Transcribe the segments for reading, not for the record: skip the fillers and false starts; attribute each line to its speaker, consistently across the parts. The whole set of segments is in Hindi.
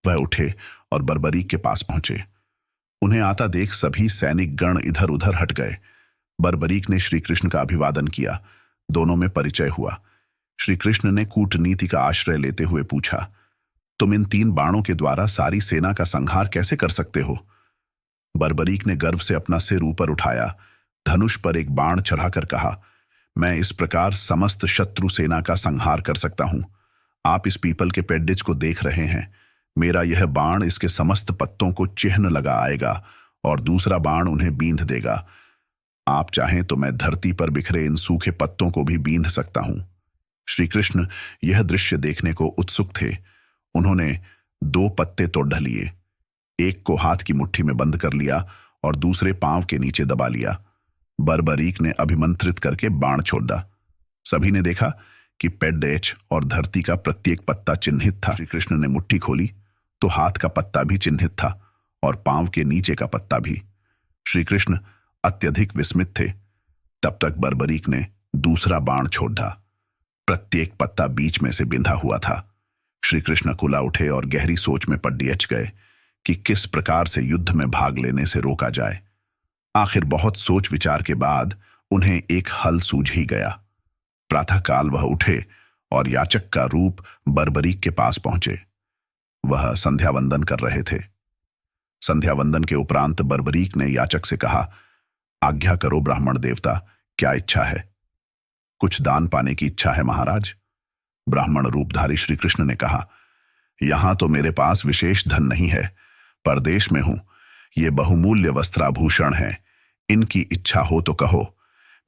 Speaker 1: वह उठे और बर्बरीक के पास पहुंचे। उन्हें आता देख सभी सैनिक गण इधर उधर हट गए। बर्बरीक ने श्री कृष्ण का अभिवादन किया। दोनों में परिचय हुआ। श्री कृष्ण ने कूटनीति का आश्रय लेते हुए पूछा, तुम इन 3 बाणों के द्वारा सारी सेना का संहार कैसे कर सकते हो? बर्बरीक ने गर्व से अपना सिर ऊपर उठाया, धनुष पर एक बाण चढ़ाकर कहा, मैं इस प्रकार समस्त शत्रु सेना का संहार कर सकता हूं। आप इस पीपल के पेड्डिज को देख रहे हैं। मेरा यह बाण इसके समस्त पत्तों को चिह्न लगा आएगा और दूसरा बाण उन्हें बींध देगा। आप चाहें तो मैं धरती पर बिखरे इन सूखे पत्तों को भी बींध सकता हूं। श्री कृष्ण यह दृश्य देखने को उत्सुक थे। उन्होंने 2 पत्ते तो ढलिए, एक को हाथ की मुट्ठी में बंद कर लिया और दूसरे पांव के नीचे दबा लिया। बर्बरीक ने अभिमंत्रित करके बाण छोड़ा। सभी ने देखा कि पेड्डेच और धरती का प्रत्येक पत्ता चिन्हित था। श्री कृष्ण ने मुट्ठी खोली तो हाथ का पत्ता भी चिन्हित था और पांव के नीचे का पत्ता भी। श्री कृष्ण अत्यधिक विस्मित थे। तब तक बर्बरीक ने दूसरा बाण छोड़ा। प्रत्येक पत्ता बीच में से बिंधा हुआ था। श्री कृष्ण कुला उठे और गहरी सोच में पड़ियच गए कि किस प्रकार से युद्ध में भाग लेने से रोका जाए। आखिर बहुत सोच विचार के बाद उन्हें एक हल सूझ ही गया। प्रातःकाल वह उठे और याचक का रूप बर्बरीक के पास पहुंचे। वह संध्या वंदन कर रहे थे। संध्या वंदन के उपरांत बर्बरीक ने याचक से कहा, आज्ञा करो ब्राह्मण देवता, क्या इच्छा है? कुछ दान पाने की इच्छा है महाराज। ब्राह्मण रूपधारी श्री कृष्ण ने कहा, यहां तो मेरे पास विशेष धन नहीं है, परदेश में हूं। ये बहुमूल्य वस्त्राभूषण हैं, इनकी इच्छा हो तो कहो।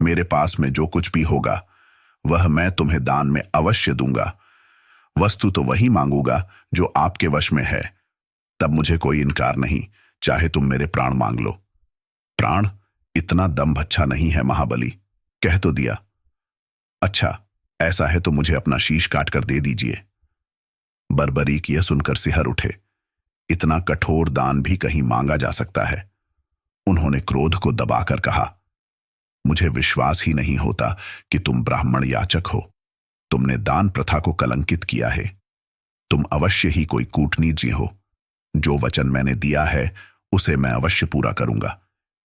Speaker 1: मेरे पास में जो कुछ भी होगा वह मैं तुम्हें दान में अवश्य दूंगा। वस्तु तो वही मांगूंगा जो आपके वश में है। तब मुझे कोई इनकार नहीं, चाहे तुम मेरे प्राण मांग लो। प्राण? इतना दम्भ अच्छा नहीं है महाबली, कह तो दिया। अच्छा, ऐसा है तो मुझे अपना शीश काटकर दे दीजिए। बर्बरीक यह सुनकर सिहर उठे। इतना कठोर दान भी कहीं मांगा जा सकता है? उन्होंने क्रोध को दबाकर कहा, मुझे विश्वास ही नहीं होता कि तुम ब्राह्मण याचक हो। तुमने दान प्रथा को कलंकित किया है। तुम अवश्य ही कोई कूटनीति हो। जो वचन मैंने दिया है उसे मैं अवश्य पूरा करूंगा,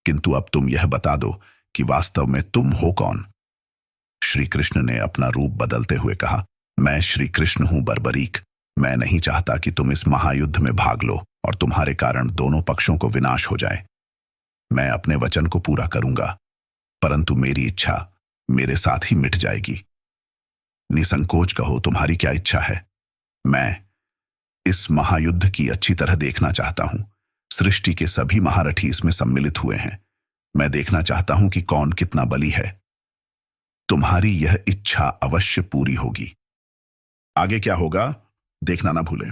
Speaker 1: किंतु अब तुम यह बता दो कि वास्तव में तुम हो कौन? श्री कृष्ण ने अपना रूप बदलते हुए कहा, मैं श्री कृष्ण हूं बर्बरीक। मैं नहीं चाहता कि तुम इस महायुद्ध में भाग लो और तुम्हारे कारण दोनों पक्षों को विनाश हो जाए। मैं अपने वचन को पूरा करूंगा, परंतु मेरी इच्छा मेरे साथ ही मिट जाएगी। निसंकोच कहो, तुम्हारी क्या इच्छा है? मैं इस महायुद्ध की अच्छी तरह देखना चाहता हूं। सृष्टि के सभी महारथी इसमें सम्मिलित हुए हैं। मैं देखना चाहता हूं कि कौन कितना बली है। तुम्हारी यह इच्छा अवश्य पूरी होगी। आगे क्या होगा देखना ना भूलें।